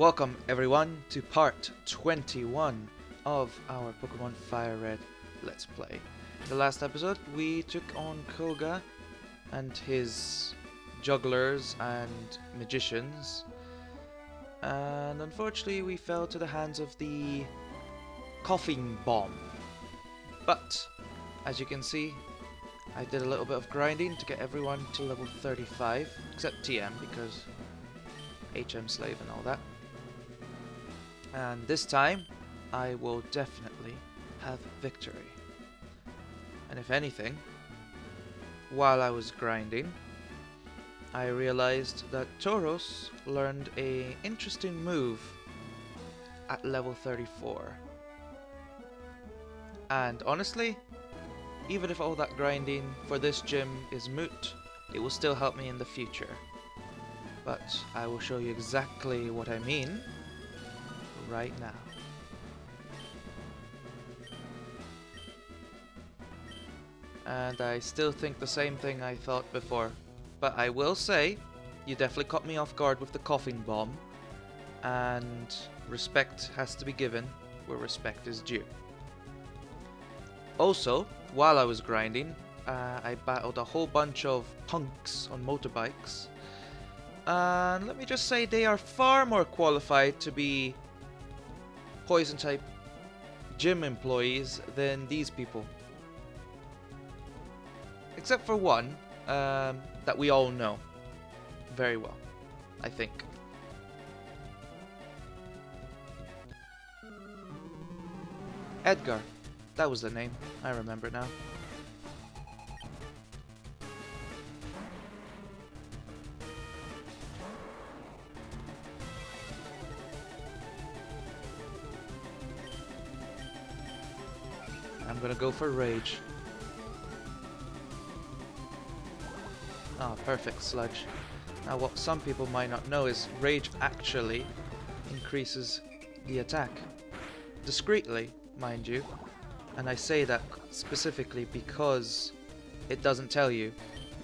Welcome everyone to part 21 of our Pokemon FireRed Let's Play. The last episode we took on Koga and his jugglers and magicians, and unfortunately we fell to the hands of the coughing bomb. But as you can see, I did a little bit of grinding to get everyone to level 35, except TM because HM slave and all that. And this time, I will definitely have victory. And if anything, while I was grinding, I realized that Tauros learned an interesting move at level 34. And honestly, even if all that grinding for this gym is moot, it will still help me in the future. But I will show you exactly what I mean right now. And I still think the same thing I thought before. But I will say, you definitely caught me off guard with the coughing bomb. And respect has to be given where respect is due. Also, while I was grinding, I battled a whole bunch of punks on motorbikes. And let me just say, they are far more qualified to be poison type gym employees than these people. Except for one that we all know very well, I think. Edgar, that was the name, I remember now. I'm gonna go for Rage. Ah, perfect Sludge. Now what some people might not know is Rage actually increases the attack. Discreetly, mind you. And I say that specifically because it doesn't tell you.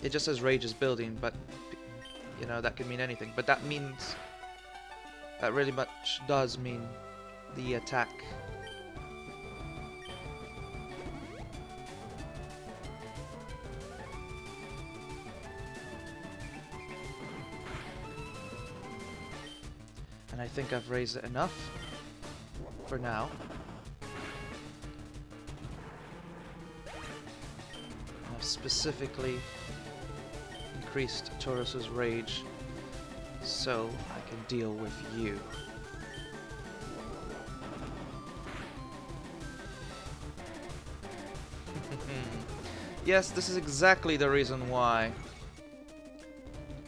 It just says Rage is building, but you know, that can mean anything. But that means, that really much does mean the attack. And I think I've raised it enough for now. And I've specifically increased Tauros's rage so I can deal with you. Yes, this is exactly the reason why.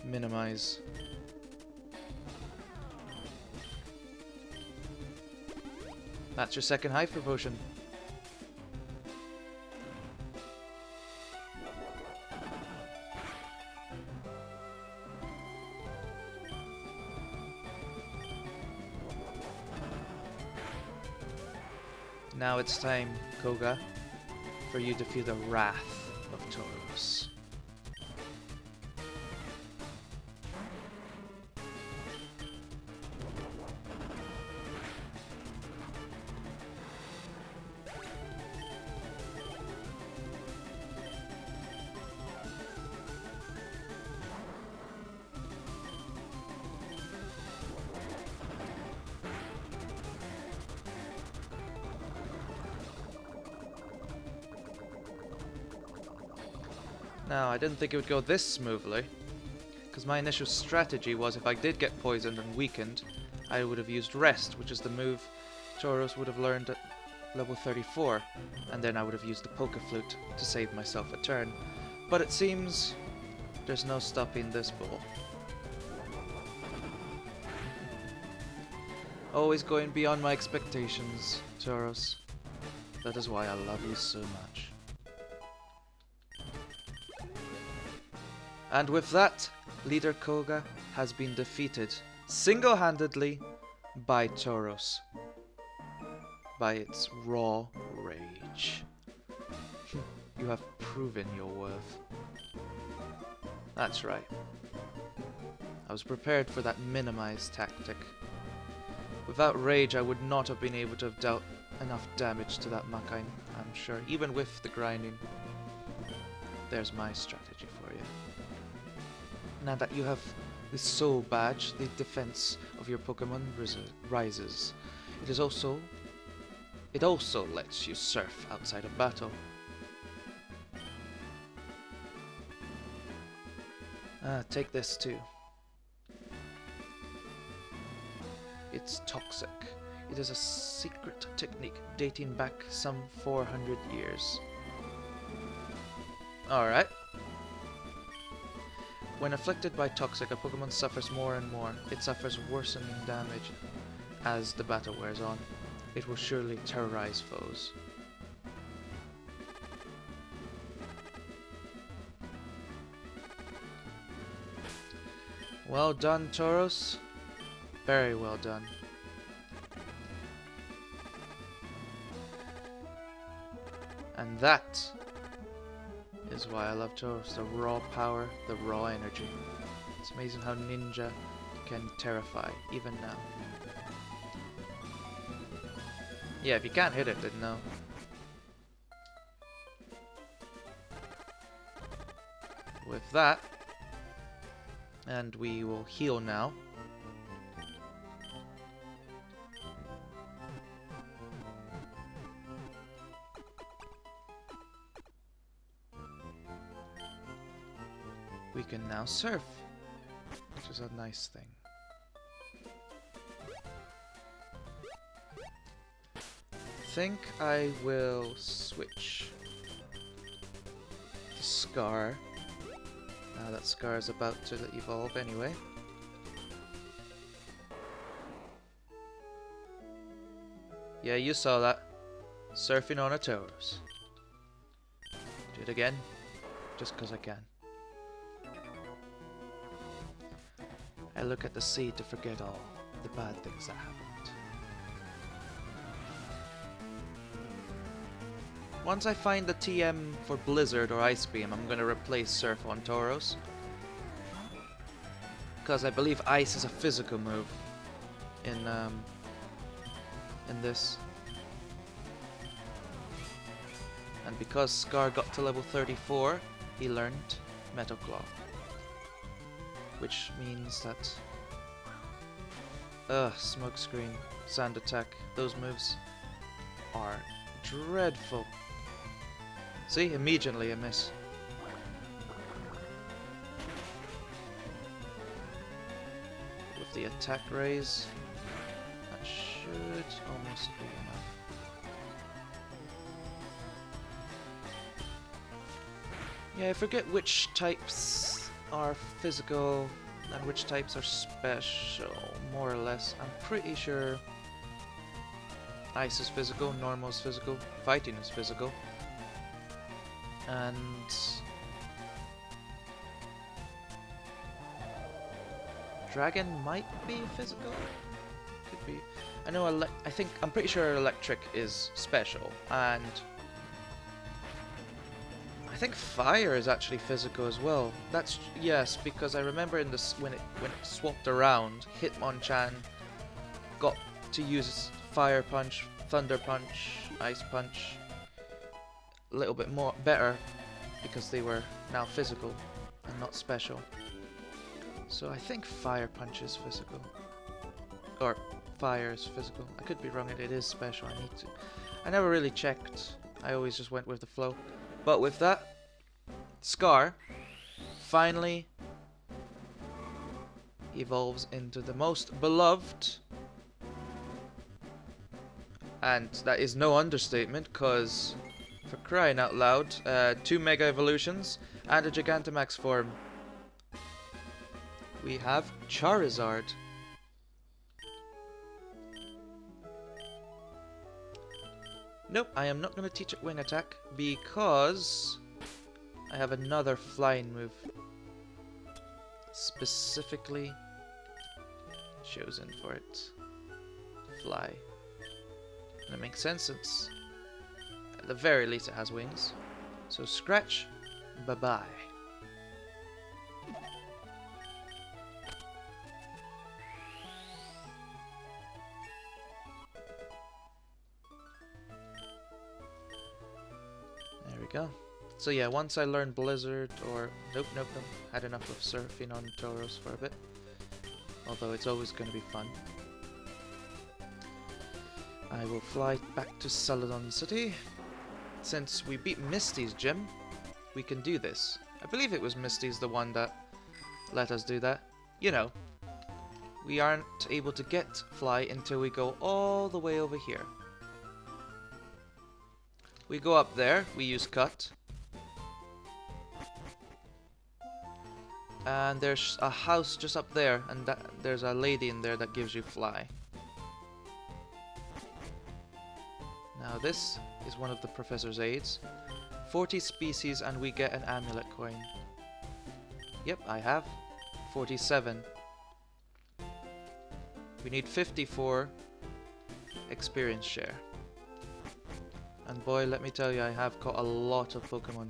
Minimize. That's your second Hyper Potion. Now it's time, Koga, for you to feel the wrath of Tauros. Now, I didn't think it would go this smoothly, because my initial strategy was if I did get poisoned and weakened, I would have used Rest, which is the move Tauros would have learned at level 34, and then I would have used the Poke Flute to save myself a turn. But it seems there's no stopping this bull. Always going beyond my expectations, Tauros. That is why I love you so much. And with that, Leader Koga has been defeated single-handedly by Tauros. By its raw rage. You have proven your worth. That's right. I was prepared for that minimize tactic. Without rage, I would not have been able to have dealt enough damage to that Makai, I'm sure. Even with the grinding. There's my strategy for you. Now that you have the soul badge, the defense of your Pokemon rises. It also lets you surf outside of battle. Take this too. It's toxic. It is a secret technique dating back some 400 years. Alright. When afflicted by toxic, a Pokemon suffers more and more. It suffers worsening damage as the battle wears on. It will surely terrorize foes. Well done, Tauros. Very well done. And that is why I love Tauros. The raw power, the raw energy. It's amazing how Ninja can terrify, even now. Yeah, if you can't hit it, then no. With that, and we will heal now. We can now surf, which is a nice thing. I think I will switch to Scar. Now that Scar is about to evolve anyway. Yeah, you saw that. Surfing on a Tauros. Do it again, just because I can. I look at the sea to forget all the bad things that happened. Once I find the TM for Blizzard or Ice Beam, I'm gonna replace Surf on Tauros. Because I believe Ice is a physical move in this. And because Scar got to level 34, he learned Metal Claw. Which means that... Smoke Screen, Sand Attack, those moves are dreadful. See, immediately a miss. With the attack raise, that should almost be enough. Yeah, I forget which types are physical and which types are special, more or less. I'm pretty sure Ice is physical, Normal is physical, Fighting is physical, and Dragon might be physical. Could be. I know. I'm pretty sure Electric is special, and I think Fire is actually physical as well. That's yes, because I remember in this when it swapped around, Hitmonchan got to use Fire Punch, Thunder Punch, Ice Punch a little bit more better because they were now physical and not special. So I think Fire Punch is physical, or Fire is physical. I could be wrong. It is special. I need to. I never really checked. I always just went with the flow. But with that, Scar finally evolves into the most beloved, and that is no understatement, because for crying out loud, 2 Mega Evolutions and a Gigantamax form. We have Charizard. Nope, I am not going to teach it Wing Attack because I have another flying move specifically chosen for it. Fly. And it makes sense since at the very least it has wings. So Scratch, bye-bye. go. So yeah, once I learned Blizzard, or nope, had enough of surfing on Tauros for a bit. Although it's always going to be fun. I will fly back to Celadon City. Since we beat Misty's gym, we can do this. I believe it was Misty's the one that let us do that. You know, we aren't able to get fly until we go all the way over here. We go up there, we use cut. And there's a house just up there, and there's a lady in there that gives you fly. Now this is one of the professor's aids. 40 species and we get an amulet coin. Yep, I have 47. We need 54 experience share. And boy, let me tell you, I have caught a lot of Pokemon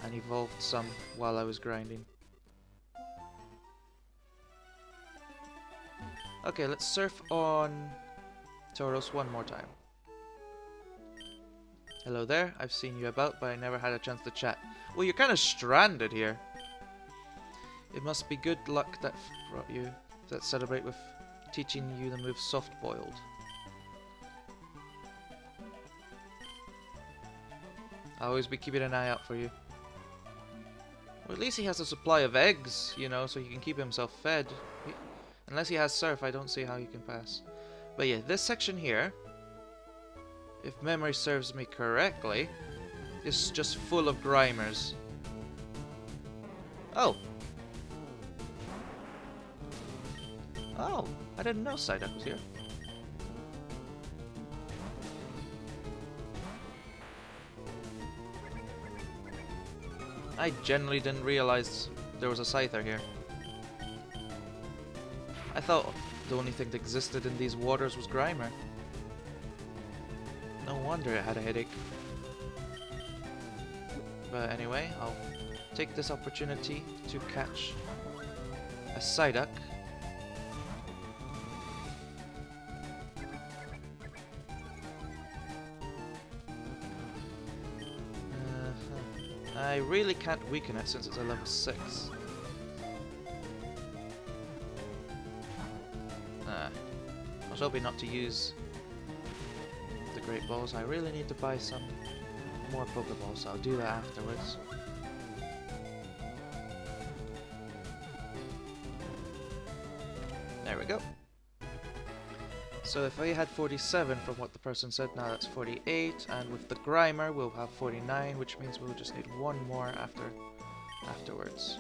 and evolved some while I was grinding. Okay, let's surf on Tauros one more time. Hello there, I've seen you about, but I never had a chance to chat. Well, you're kind of stranded here. It must be good luck that brought you that celebrate with teaching you the move soft boiled. I'll always be keeping an eye out for you. Well, at least he has a supply of eggs, you know, so he can keep himself fed. Unless he has surf, I don't see how he can pass. But yeah, this section here, if memory serves me correctly, is just full of Grimers. Oh! Oh, I didn't know Psyduck was here. I generally didn't realize there was a Scyther here. I thought the only thing that existed in these waters was Grimer. No wonder it had a headache. But anyway, I'll take this opportunity to catch a Psyduck. I really can't weaken it since it's a level 6. I was hoping not to use the Great Balls. I really need to buy some more Pokeballs, so I'll do that afterwards. There we go. So if I had 47 from what the person said, now that's 48, and with the Grimer we'll have 49, which means we'll just need one more afterwards.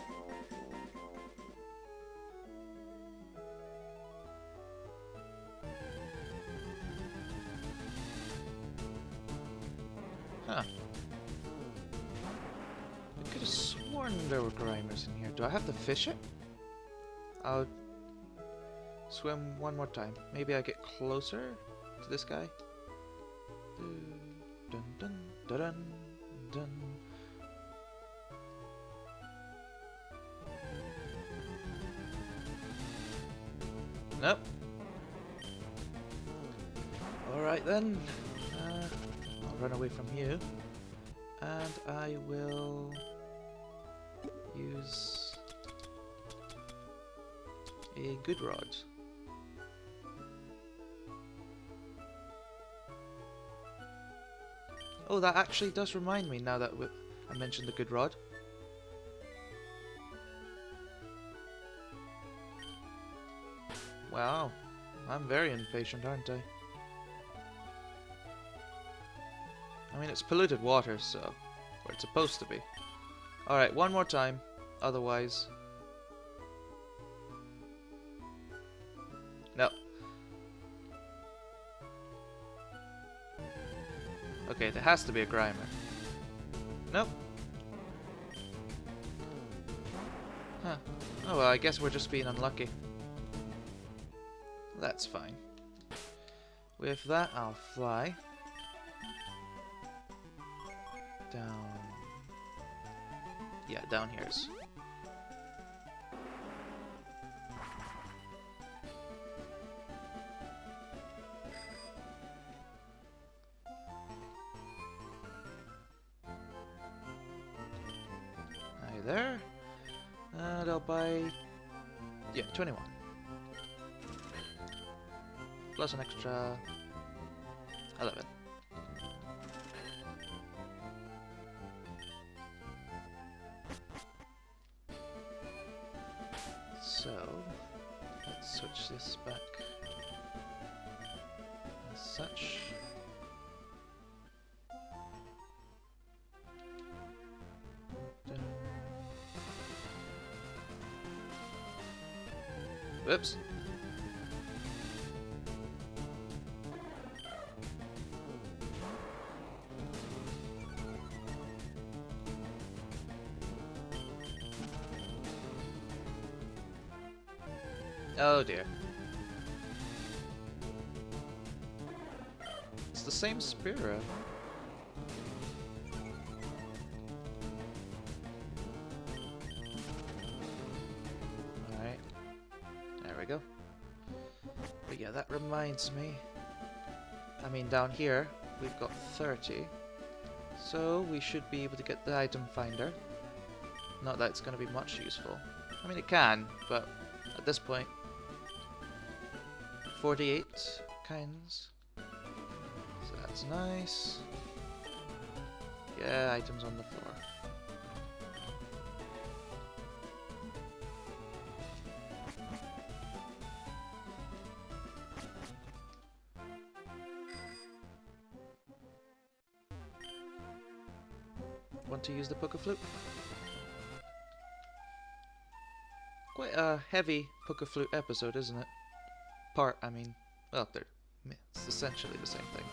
Huh. I could have sworn there were Grimers in here. Do I have to fish it? I'll swim one more time. Maybe I get closer to this guy. Dun, dun, dun, dun, dun. Nope. Alright then. I'll run away from you. And I will use a good rod. Oh, that actually does remind me now that I mentioned the good rod. Wow, I'm very impatient, aren't I? I mean, it's polluted water, so where it's supposed to be. Alright, one more time, otherwise... No. Okay, there has to be a Grimer. Nope. Huh. Oh well, I guess we're just being unlucky. That's fine. With that, I'll fly down. Yeah, down here's. there. And I'll buy... yeah, 21. Plus an extra... 11. So, let's switch this back as such. Whoops. Oh dear. It's the same Spiro. Alright. There we go. But yeah, that reminds me. I mean, down here, we've got 30. So we should be able to get the item finder. Not that it's going to be much useful. I mean, it can, but at this point, 48 kinds. So that's nice. Yeah, items on the floor. Want to use the Puka Flute? Quite a heavy Puka Flute episode, isn't it? Part, I mean. Well, it's essentially the same thing.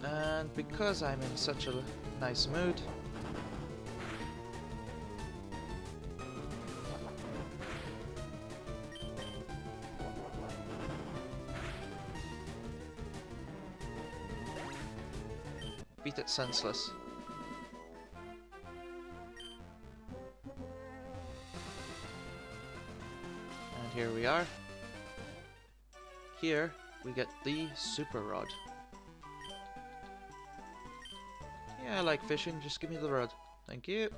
And because I'm in such a nice mood, beat it senseless. And here we are. Here we get the Super Rod. Yeah, I like fishing, just give me the rod. Thank you.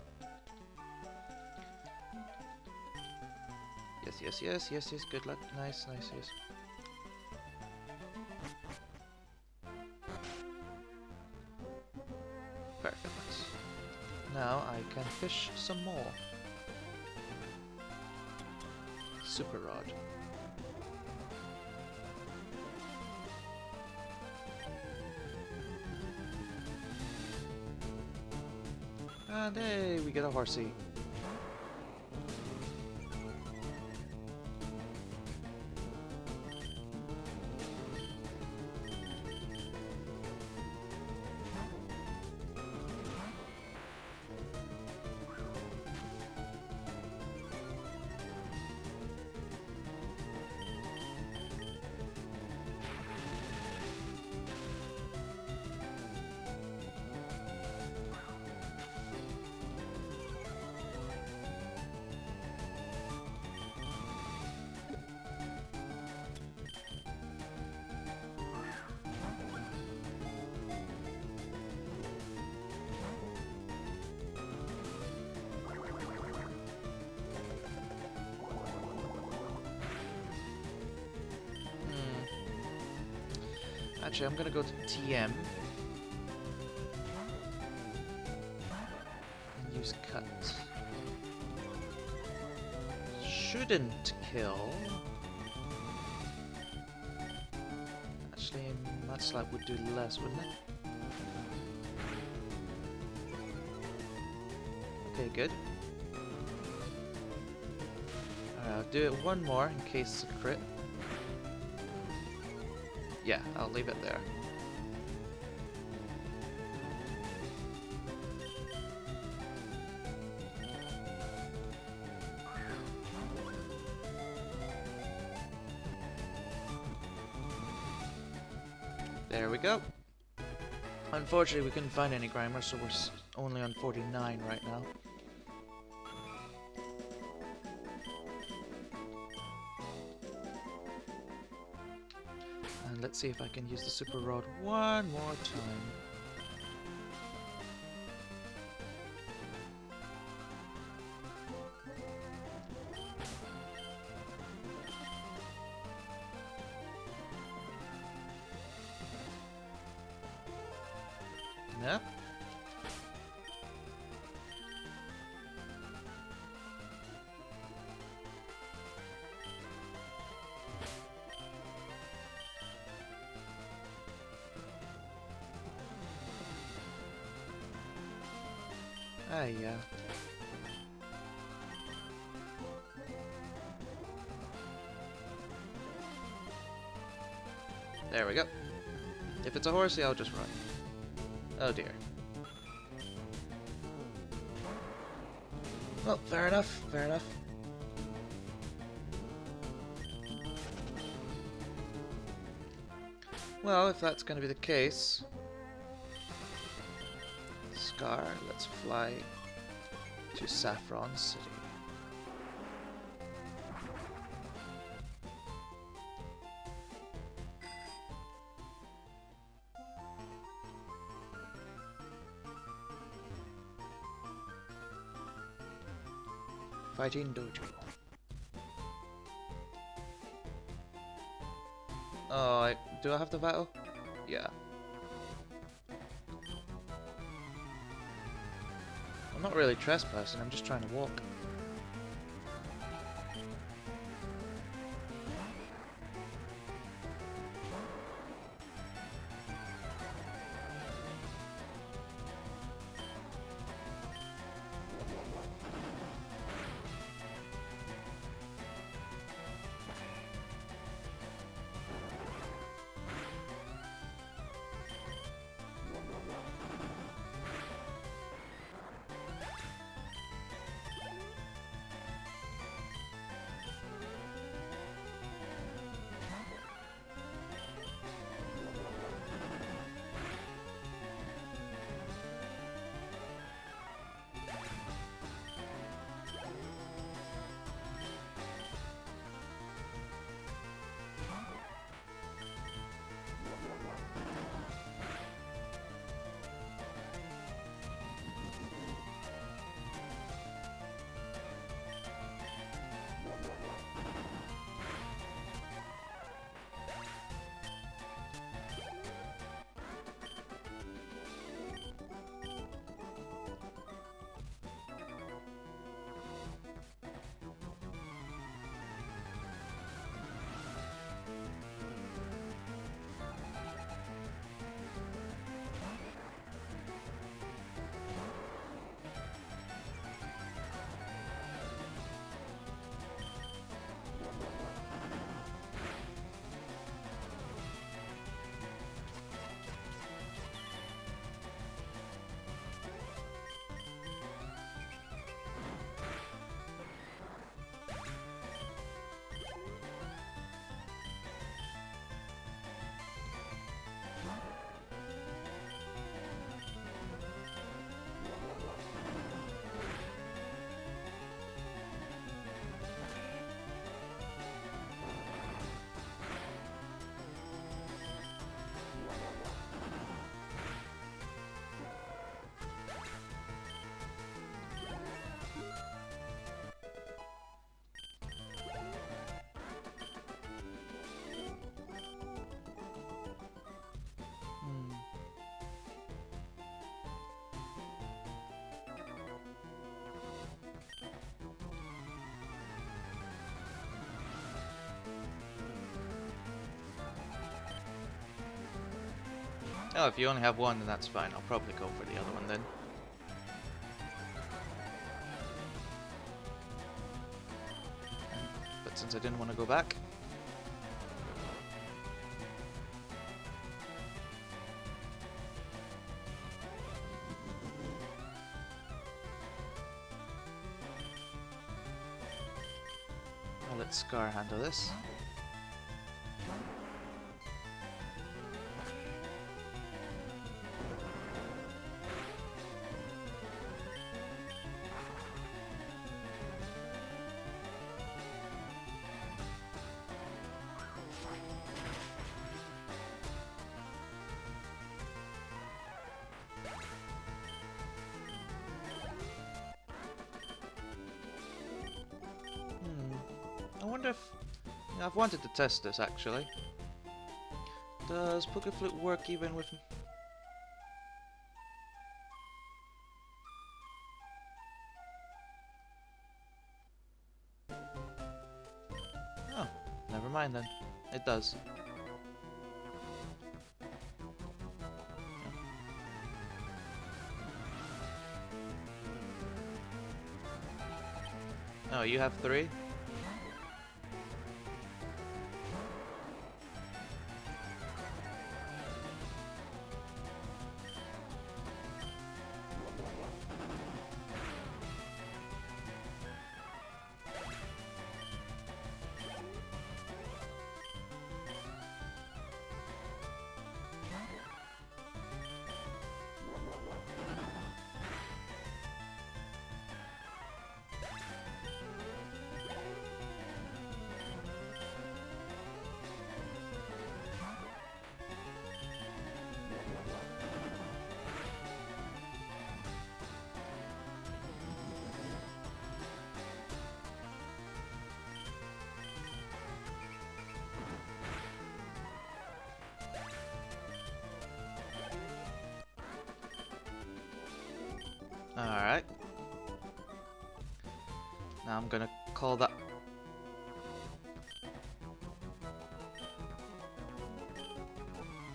Yes, good luck. Nice, yes. Perfect. Now I can fish some more. Super Rod. And hey, we get a horsey. Actually, I'm gonna go to TM and use cut. Shouldn't kill. Actually, Mudslap would do less, wouldn't it? Okay, good. Alright, I'll do it one more in case it's a crit. Yeah, I'll leave it there. There we go. Unfortunately, we couldn't find any Grimer, so we're only on 49 right now. And let's see if I can use the super rod one more time. Yep. Ah, yeah. There we go. If it's a horsey, I'll just run. Oh dear. Well, fair enough, fair enough. Well, if that's going to be the case... Scar, let's fly to Saffron City. Fighting Dojo. Oh, do I have to battle? Yeah. I'm not really trespassing, I'm just trying to walk. Oh, if you only have one, then that's fine. I'll probably go for the other one then. But since I didn't want to go back... I'll let Scar handle this. if... I've wanted to test this, actually. Does Poké Flute work even with... Oh, never mind then. It does. Oh, you have 3? Alright. Now I'm gonna call that...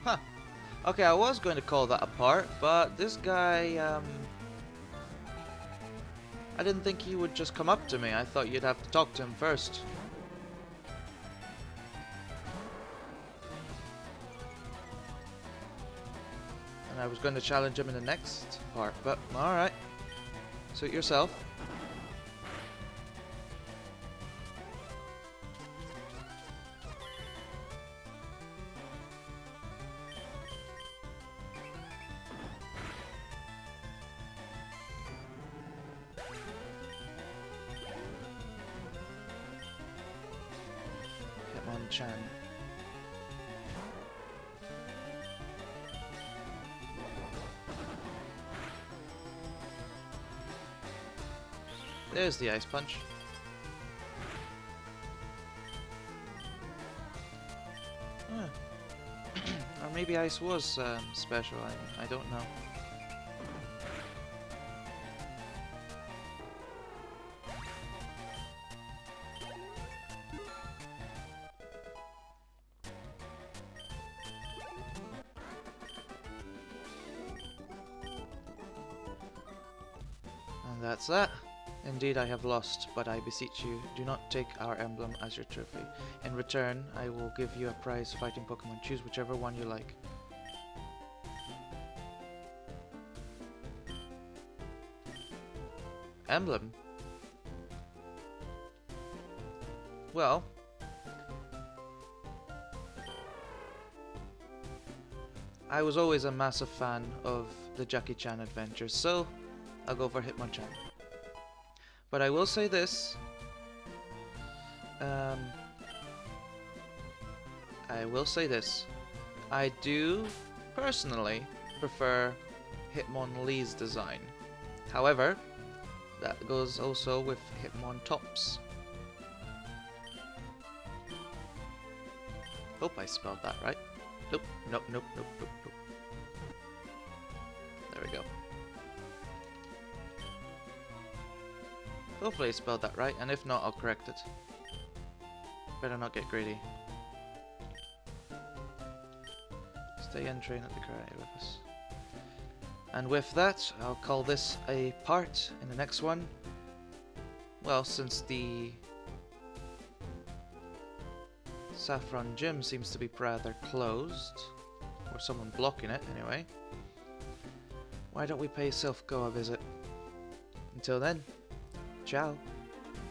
Huh. Okay, I was going to call that apart, but this guy, I didn't think he would just come up to me. I thought you'd have to talk to him first. And I was going to challenge him in the next part, but alright. Suit yourself. Hitmonchan. There's the Ice Punch. Huh. Or maybe Ice was special, I don't know. And that's that. Indeed, I have lost, but I beseech you, do not take our emblem as your trophy. In return, I will give you a prize fighting Pokemon. Choose whichever one you like. Emblem? Well... I was always a massive fan of the Jackie Chan adventures, so I'll go for Hitmonchan. But I will say this. I do personally prefer Hitmonlee's design. However, that goes also with Hitmontop's. Hope I spelled that right. Nope, nope, nope, nope, nope, nope. There we go. Hopefully I spelled that right, and if not, I'll correct it. Better not get greedy. Stay and train at the karate with us. And with that, I'll call this a part in the next one. Well, since the Saffron Gym seems to be rather closed, or someone blocking it anyway, why don't we pay Silph Go a visit? Until then, ciao.